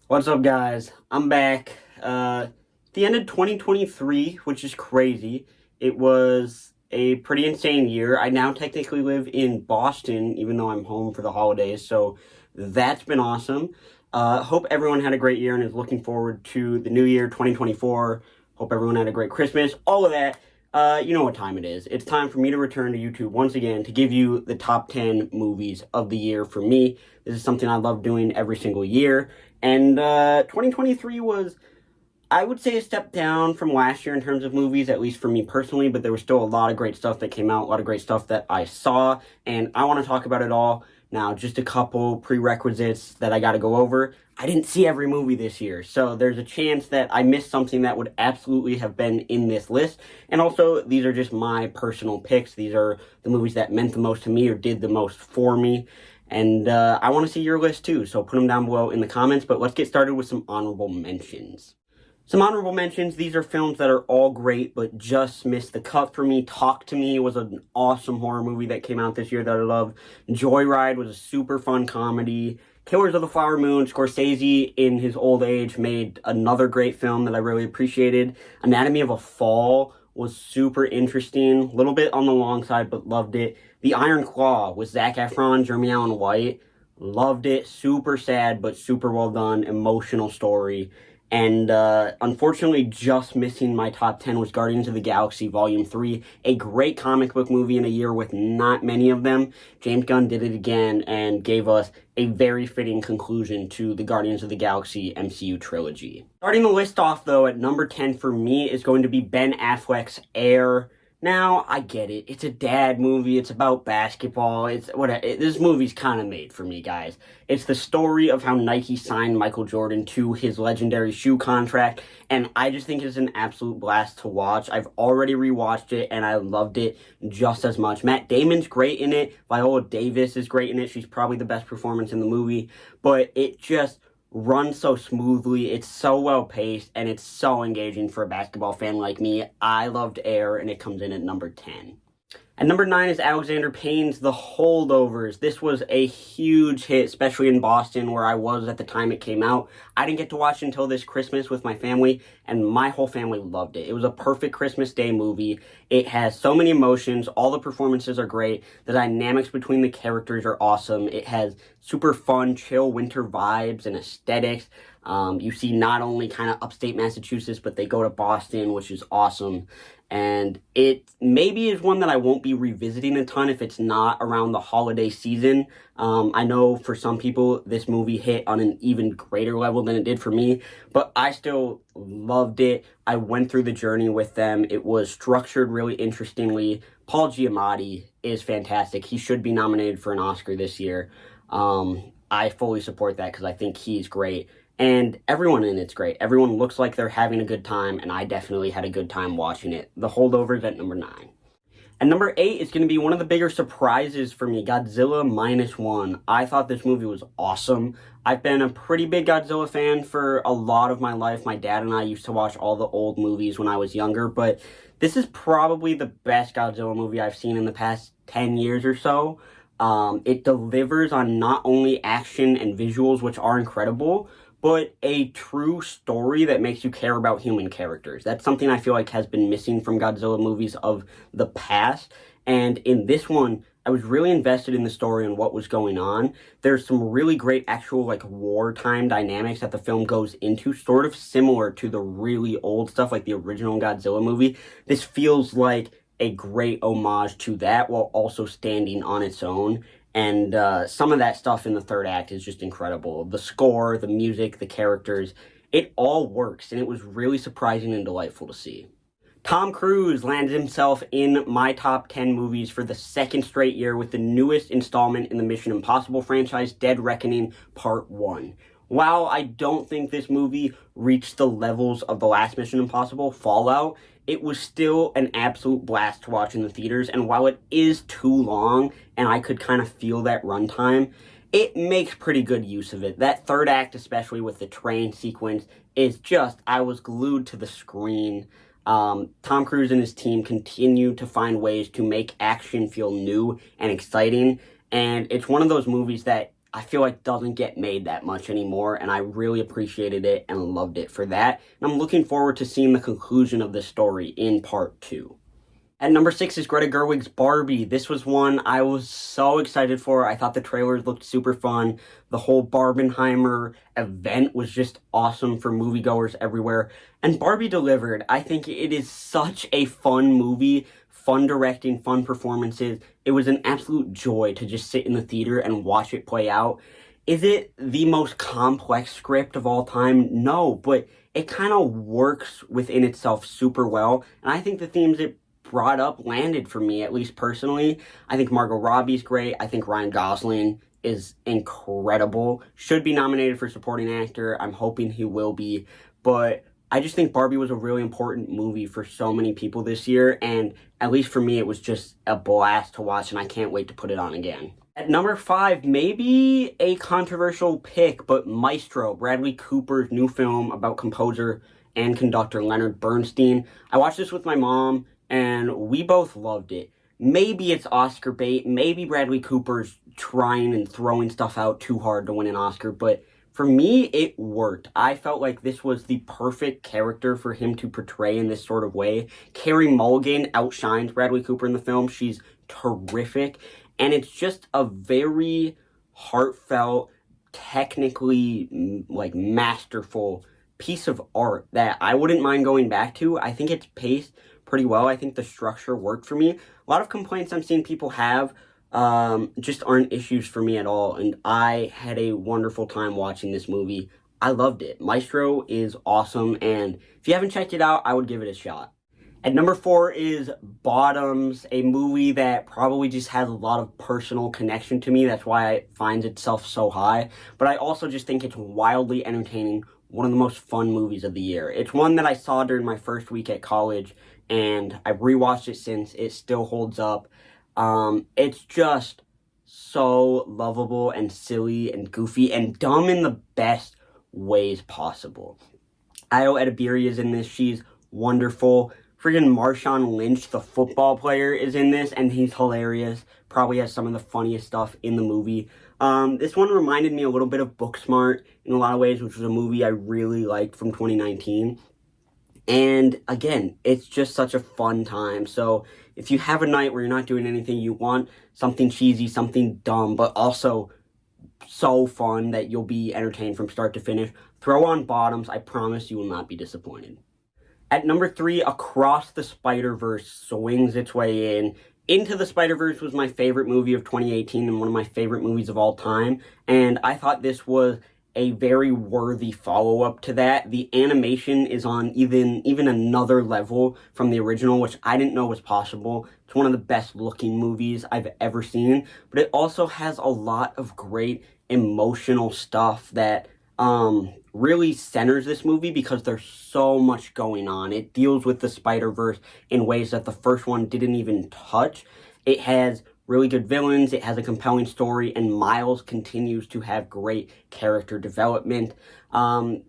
What's up, guys? I'm back. The end of 2023, which is crazy. It was a pretty insane year. I now technically live in Boston, even though I'm home for the holidays, so that's been awesome. Hope everyone had a great year and is looking forward to the new year, 2024. Hope everyone had a great Christmas, all of that. You know what time it is. It's time for me to return to YouTube once again to give you the top 10 movies of the year for me. This is something I love doing every single year. And 2023 was, I would say, a step down from last year in terms of movies, at least for me personally, but there was still a lot of great stuff that came out, a lot of great stuff that I saw, and I want to talk about it all. Now, just a couple prerequisites that I got to go over. I didn't see every movie this year, so there's a chance that I missed something that would absolutely have been in this list. And also, these are just my personal picks. These are the movies that meant the most to me or did the most for me. And I want to see your list too, so put them down below in the comments. But let's get started with some honorable mentions. Some honorable mentions, these are films that are all great, but just missed the cut for me. Talk to Me was an awesome horror movie that came out this year that I love. Joyride was a super fun comedy. Killers of the Flower Moon, Scorsese in his old age made another great film that I really appreciated. Anatomy of a Fall was super interesting, a little bit on the long side, but loved it. The Iron Claw with Zac Efron, Jeremy Allen White, loved it. Super sad, but super well done, emotional story. And unfortunately, just missing my top 10 was Guardians of the Galaxy Volume 3, a great comic book movie in a year with not many of them. James Gunn did it again and gave us a very fitting conclusion to the Guardians of the Galaxy MCU trilogy. Starting the list off, though, at number 10 for me is going to be Ben Affleck's Air. Now, I get it. It's a dad movie. It's about basketball. This movie's kind of made for me, guys. It's the story of how Nike signed Michael Jordan to his legendary shoe contract, and I just think it's an absolute blast to watch. I've already rewatched it, and I loved it just as much. Matt Damon's great in it. Viola Davis is great in it. She's probably the best performance in the movie, but it just runs so smoothly, it's so well paced, and it's so engaging for a basketball fan like me. I loved Air, and it comes in at number 10. At number 9 is Alexander Payne's The Holdovers. This was a huge hit, especially in Boston, where I was at the time it came out. I didn't get to watch it until this Christmas with my family, and my whole family loved it. It was a perfect Christmas Day movie. It has so many emotions. All the performances are great. The dynamics between the characters are awesome. It has super fun, chill winter vibes and aesthetics. You see not only kind of upstate Massachusetts, but they go to Boston, which is awesome. And it maybe is one that I won't be revisiting a ton if it's not around the holiday season. I know for some people this movie hit on an even greater level than it did for me, but I still loved it. I went through the journey with them. It was structured really interestingly. Paul Giamatti is fantastic. He should be nominated for an Oscar this year. I fully support that because I think he's great. And everyone in it's great. Everyone looks like they're having a good time, and I definitely had a good time watching it. The Holdovers at number 9. And number 8 is going to be one of the bigger surprises for me, Godzilla Minus One. I thought this movie was awesome. I've been a pretty big Godzilla fan for a lot of my life. My dad and I used to watch all the old movies when I was younger, but this is probably the best Godzilla movie I've seen in the past 10 years or so. It delivers on not only action and visuals, which are incredible, but a true story that makes you care about human characters. That's something I feel like has been missing from Godzilla movies of the past. And in this one, I was really invested in the story and what was going on. There's some really great actual wartime dynamics that the film goes into, sort of similar to the really old stuff like the original Godzilla movie. This feels like a great homage to that while also standing on its own. And some of that stuff in the third act is just incredible. The score, the music, the characters, it all works. And it was really surprising and delightful to see. Tom Cruise landed himself in my top 10 movies for the second straight year with the newest installment in the Mission Impossible franchise, Dead Reckoning Part 1. While I don't think this movie reached the levels of the last Mission Impossible, Fallout, it was still an absolute blast to watch in the theaters, and while it is too long, and I could kind of feel that runtime, it makes pretty good use of it. That third act, especially with the train sequence, is just, I was glued to the screen. Tom Cruise and his team continue to find ways to make action feel new and exciting, and it's one of those movies that I feel like doesn't get made that much anymore, and I really appreciated it and loved it for that. And I'm looking forward to seeing the conclusion of this story in part 2. At number 6 is Greta Gerwig's Barbie. This was one I was so excited for. I thought the trailers looked super fun. The whole Barbenheimer event was just awesome for moviegoers everywhere. And Barbie delivered. I think it is such a fun movie, fun directing, fun performances. It was an absolute joy to just sit in the theater and watch it play out. Is it the most complex script of all time? No, but it kind of works within itself super well. And I think the themes it brought up landed for me, at least personally. I think Margot Robbie's great. I think Ryan Gosling is incredible. Should be nominated for supporting actor. I'm hoping he will be. But I just think Barbie was a really important movie for so many people this year. And at least for me, it was just a blast to watch. And I can't wait to put it on again. At number 5, maybe a controversial pick, but Maestro, Bradley Cooper's new film about composer and conductor Leonard Bernstein. I watched this with my mom, and we both loved it. Maybe it's Oscar bait. Maybe Bradley Cooper's trying and throwing stuff out too hard to win an Oscar. But for me, it worked. I felt like this was the perfect character for him to portray in this sort of way. Carey Mulligan outshines Bradley Cooper in the film. She's terrific. And it's just a very heartfelt, technically, masterful piece of art that I wouldn't mind going back to. I think it's paced pretty well. I think the structure worked for me. A lot of complaints I'm seeing people have just aren't issues for me at all, and I had a wonderful time watching this movie. I loved it. Maestro is awesome, and if you haven't checked it out, I would give it a shot. At number 4 is Bottoms, a movie that probably just has a lot of personal connection to me. That's why it finds itself so high, but I also just think it's wildly entertaining. One of the most fun movies of the year. It's one that I saw during my first week at college, and I've rewatched it since. It still holds up. It's just so lovable and silly and goofy and dumb in the best ways possible. Ayo Edebiri is in this. She's wonderful. Friggin' Marshawn Lynch, the football player, is in this, and he's hilarious. Probably has some of the funniest stuff in the movie. This one reminded me a little bit of Booksmart in a lot of ways, which was a movie I really liked from 2019. And again, it's just such a fun time. So if you have a night where you're not doing anything, you want something cheesy, something dumb, but also so fun that you'll be entertained from start to finish, throw on Bottoms. I promise you will not be disappointed. At number 3, Across the Spider-Verse swings its way in. Into the Spider-Verse was my favorite movie of 2018 and one of my favorite movies of all time, and I thought this was a very worthy follow-up to that. The animation is on even another level from the original, which I didn't know was possible. It's one of the best looking movies I've ever seen, but it also has a lot of great emotional stuff that really centers this movie because there's so much going on. It deals with the Spider-Verse in ways that the first one didn't even touch. It has really good villains, it has a compelling story, and Miles continues to have great character development.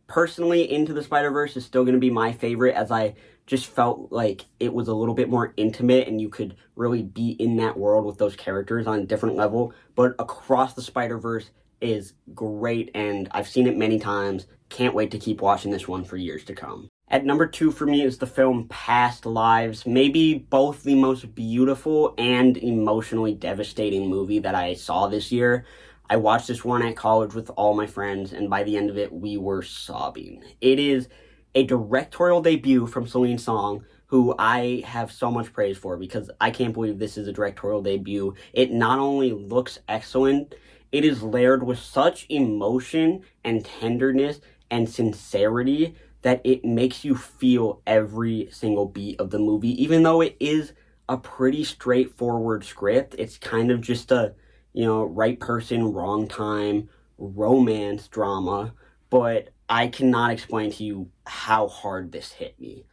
Personally, Into the Spider-Verse is still going to be my favorite, as I just felt like it was a little bit more intimate and you could really be in that world with those characters on a different level. But Across the Spider-Verse is great, and I've seen it many times. Can't wait to keep watching this one for years to come. At number 2 for me is the film Past Lives, maybe both the most beautiful and emotionally devastating movie that I saw this year. I watched this one at college with all my friends, and by the end of it, we were sobbing. It is a directorial debut from Celine Song, who I have so much praise for because I can't believe this is a directorial debut. It not only looks excellent, it is layered with such emotion and tenderness and sincerity that it makes you feel every single beat of the movie. Even though it is a pretty straightforward script, it's kind of just a, right person, wrong time, romance drama, but I cannot explain to you how hard this hit me.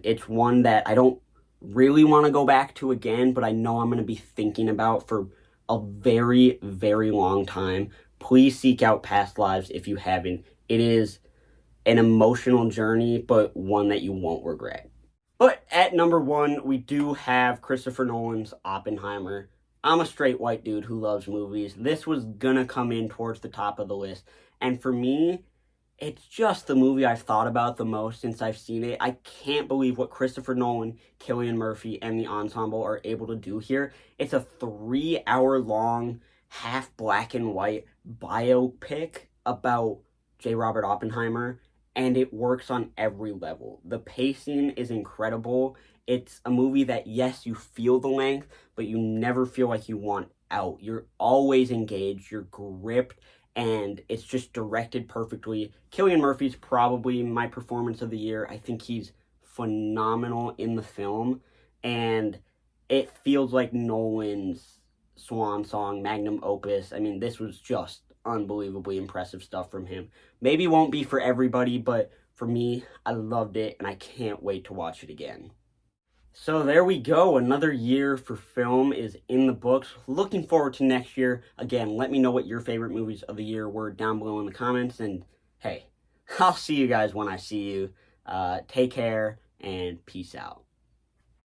It's one that I don't really want to go back to again, but I know I'm going to be thinking about for a very, very long time. Please seek out Past Lives if you haven't. It is an emotional journey, but one that you won't regret. But at number 1, we do have Christopher Nolan's Oppenheimer. I'm a straight white dude who loves movies. This was gonna come in towards the top of the list. And for me, it's just the movie I've thought about the most since I've seen it. I can't believe what Christopher Nolan, Cillian Murphy, and the ensemble are able to do here. It's a 3 hour long, half black and white biopic about J. Robert Oppenheimer, and it works on every level. The pacing is incredible. It's a movie that, yes, you feel the length, but you never feel like you want out. You're always engaged, you're gripped, and it's just directed perfectly. Cillian Murphy's probably my performance of the year. I think he's phenomenal in the film, and it feels like Nolan's swan song, magnum opus. I mean, this was just unbelievably impressive stuff from him. Maybe won't be for everybody, but for me, I loved it, and I can't wait to watch it again. So there we go. Another year for film is in the books. Looking forward to next year. Again, let me know what your favorite movies of the year were down below in the comments. And hey, I'll see you guys when I see you. Take care and peace out.